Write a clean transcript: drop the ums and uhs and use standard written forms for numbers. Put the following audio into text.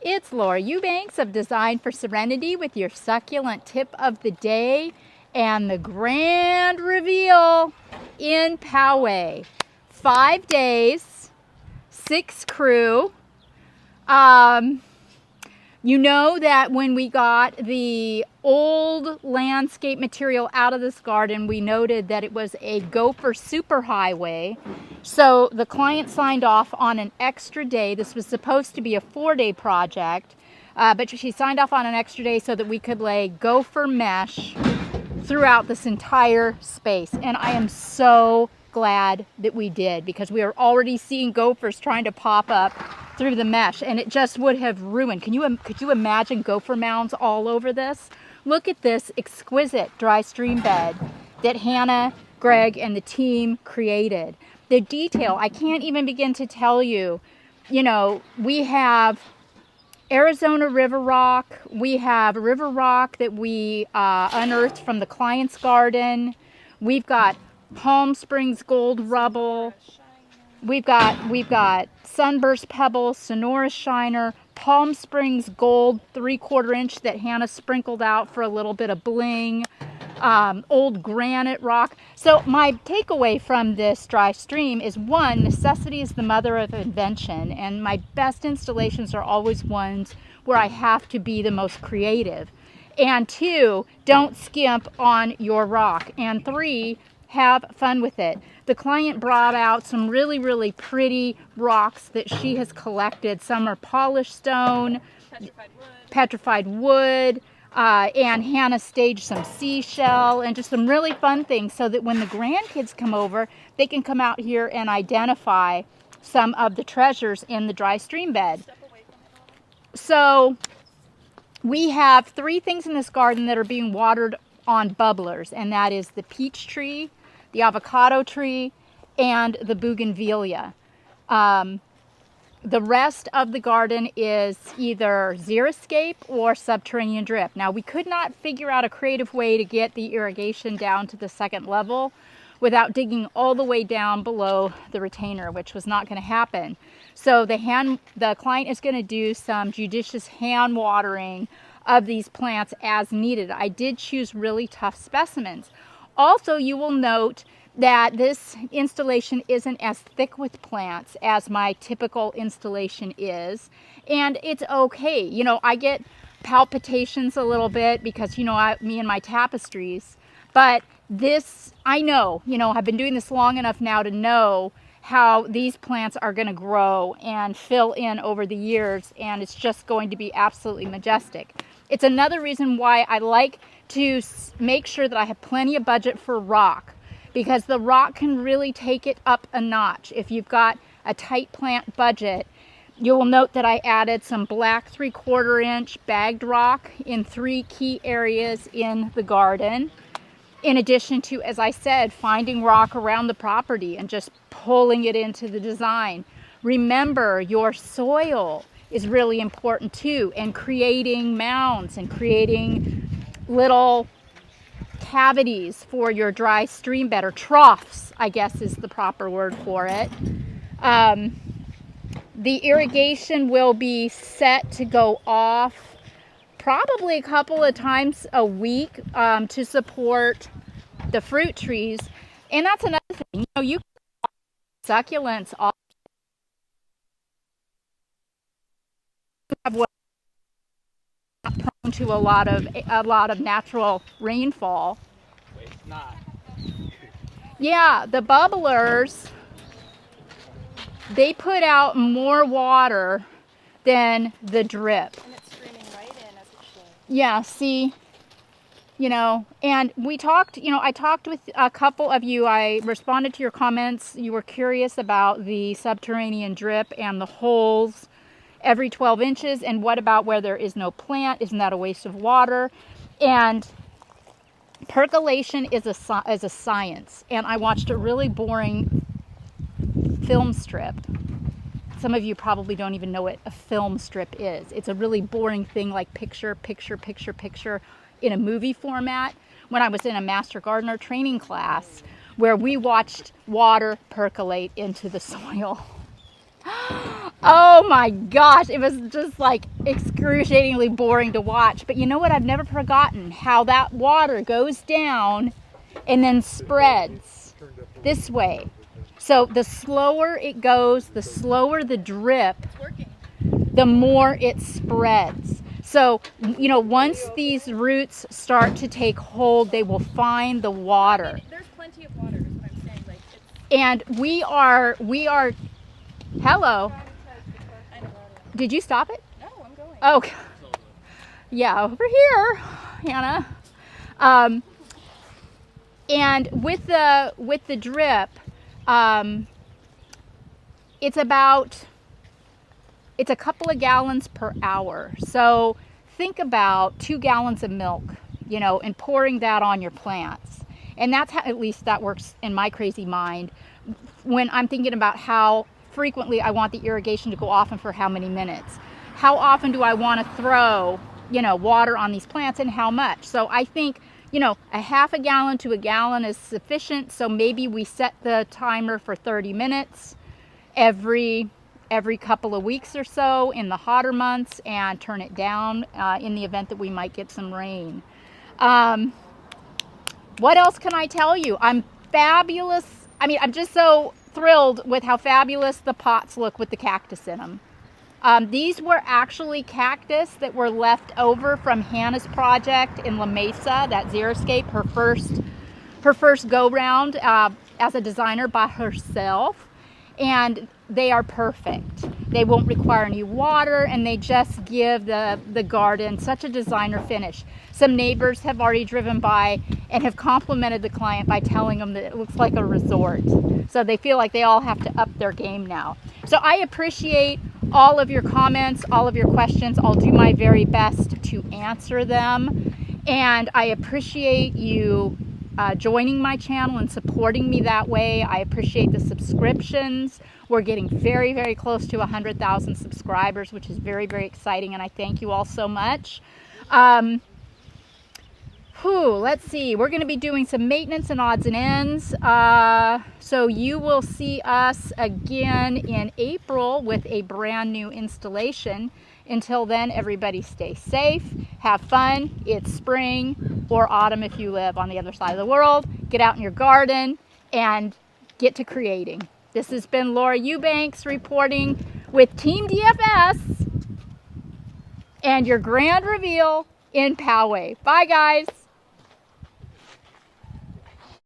It's Laura Eubanks of Design for Serenity with your succulent tip of the day and the grand reveal in Poway. 5 days, 6 crew. You know that when we got the old landscape material out of this garden, we noted that it was a Gopher superhighway. So the client signed off on an extra day. This was supposed to be a 4-day project, but she signed off on an extra day so that we could lay gopher mesh throughout this entire space. And I am so glad that we did, because we are already seeing gophers trying to pop up through the mesh, and it just would have ruined. Could you imagine gopher mounds all over this? Look at this exquisite dry stream bed that Hannah, Greg, and the team created. The detail, I can't even begin to tell you. You know, we have Arizona river rock. We have river rock that we unearthed from the client's garden. We've got Palm Springs gold rubble. We've got Sunburst pebble, Sonora shiner, Palm Springs gold 3/4 inch that Hannah sprinkled out for a little bit of bling, old granite rock. So my takeaway from this dry stream is, one, necessity is the mother of invention, and my best installations are always ones where I have to be the most creative. And two, don't skimp on your rock. And three, have fun with it. The client brought out some really, really pretty rocks that she has collected. Some are polished stone, petrified wood, and Hannah staged some seashell and just some really fun things so that when the grandkids come over, they can come out here and identify some of the treasures in the dry stream bed. So we have 3 things in this garden that are being watered on bubblers, and that is the peach tree, the avocado tree, and the bougainvillea. The rest of the garden is either xeriscape or subterranean drip. Now, we could not figure out a creative way to get the irrigation down to the 2nd level without digging all the way down below the retainer, which was not going to happen. So the client is going to do some judicious hand watering of these plants as needed. I did choose really tough specimens. Also, you will note that this installation isn't as thick with plants as my typical installation is, and it's okay. You know, I get palpitations a little bit because, you know, me and my tapestries, but this, I know, you know, I've been doing this long enough now to know how these plants are going to grow and fill in over the years, and it's just going to be absolutely majestic. It's another reason why I like to make sure that I have plenty of budget for rock, because the rock can really take it up a notch. If you've got a tight plant budget, you will note that I added some black 3/4 inch bagged rock in 3 key areas in the garden. In addition to, as I said, finding rock around the property and just pulling it into the design. Remember, your soil is really important too, and creating mounds and creating little cavities for your dry stream bed, or troughs, I guess is the proper word for it. The irrigation will be set to go off probably a couple of times a week to support the fruit trees. And that's another thing, you know, you succulents all have what prone to a lot of natural rainfall. Wait, not. Yeah, the bubblers, they put out more water than the drip. And it's streaming right in as it should. Yeah, see, you know, and we talked, you know, I talked with a couple of you. I responded to your comments. You were curious about the subterranean drip and the holes every 12 inches, and what about where there is no plant? Isn't that a waste of water? And percolation is a science, and I watched a really boring film strip. Some of you probably don't even know what a film strip is. It's a really boring thing, like picture in a movie format, when I was in a Master Gardener training class where we watched water percolate into the soil. Oh my gosh, it was just like excruciatingly boring to watch. But you know what? I've never forgotten how that water goes down and then spreads this way. So the slower it goes, the slower the drip, the more it spreads. So, you know, once these roots start to take hold, they will find the water. There's plenty of water, is what I'm saying. Like, And we are, hello. I know. Did you stop it? No, I'm going. Oh, yeah, over here, Hannah. And with the drip, it's a couple of gallons per hour. So think about 2 gallons of milk, you know, and pouring that on your plants. And that's how, at least that works in my crazy mind, when I'm thinking about how frequently I want the irrigation to go off and for how many minutes. How often do I want to throw, you know, water on these plants and how much? So I think, you know, a half a gallon to a gallon is sufficient. So maybe we set the timer for 30 minutes every couple of weeks or so in the hotter months and turn it down in the event that we might get some rain. What else can I tell you? I'm fabulous. I mean, I'm just so thrilled with how fabulous the pots look with the cactus in them. These were actually cactus that were left over from Hannah's project in La Mesa, that xeriscape, her first go round as a designer by herself. And they are perfect. They won't require any water, and they just give the garden such a designer finish. Some neighbors have already driven by and have complimented the client by telling them that it looks like a resort. So they feel like they all have to up their game now. So I appreciate all of your comments, all of your questions. I'll do my very best to answer them. And I appreciate you joining my channel and supporting me that way. I appreciate the subscriptions. We're getting very, very close to 100,000 subscribers, which is very, very exciting, and I thank you all so much. Let's see. We're going to be doing some maintenance and odds and ends. So you will see us again in April with a brand new installation. Until then, everybody stay safe, have fun. It's spring or autumn if you live on the other side of the world. Get out in your garden and get to creating. This has been Laura Eubanks reporting with Team DFS and your grand reveal in Poway. Bye, guys.